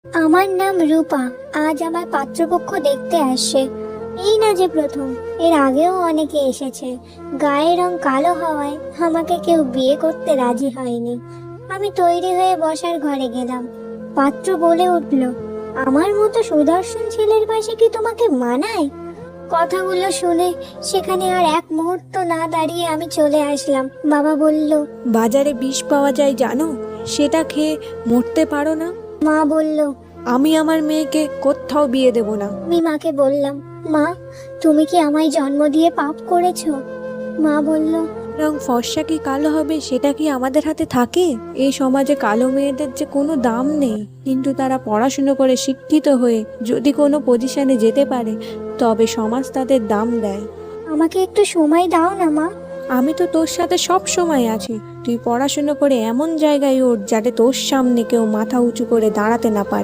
আমার নাম রূপা। আজ আমার পাত্রপক্ষ দেখতে আসছে। এই না যে প্রথম, এর আগেও অনেকে এসেছে। গায়ের রং কালো হওয়ায় আমাকে কেউ বিয়ে করতে রাজি হয়নি। আমি তৈরি হয়ে বসার ঘরে গেলাম। পাত্র বলে উঠল, আমার মতো সুদর্শন ছেলের পাশে কি তোমাকে মানায়? কথাগুলো শুনে সেখানে আর এক মুহূর্ত না দাঁড়িয়ে আমি চলে আসলাম। বাবা বলল, বাজারে বিষ পাওয়া যায় জানো, সেটা খেয়ে মরতে পারো না। মা বলল। আমি আমার মেয়েকে কোথাও বিয়ে দেব না। আমি মাকে বললাম, মা, তুমি কি আমায় জন্ম দিয়ে পাপ করেছো? মা বলল, রং ফর্সা কি কালো হবে সেটা কি আমাদের হাতে থাকে? এই সমাজে কালো মেয়েদের যে কোনো দাম নেই, কিন্তু তারা পড়াশুনো করে শিক্ষিত হয়ে যদি কোনো পজিশনে যেতে পারে তবে সমাজ তাদের দাম দেয়। আমাকে একটু সময় দাও না মা। আমি তো তোর সাথে সব সময় আছি। তুই পড়াশুনো করে এমন জায়গায় ওঠ যাতে তোর সামনে কেউ মাথা উঁচু করে দাঁড়াতে না পারে।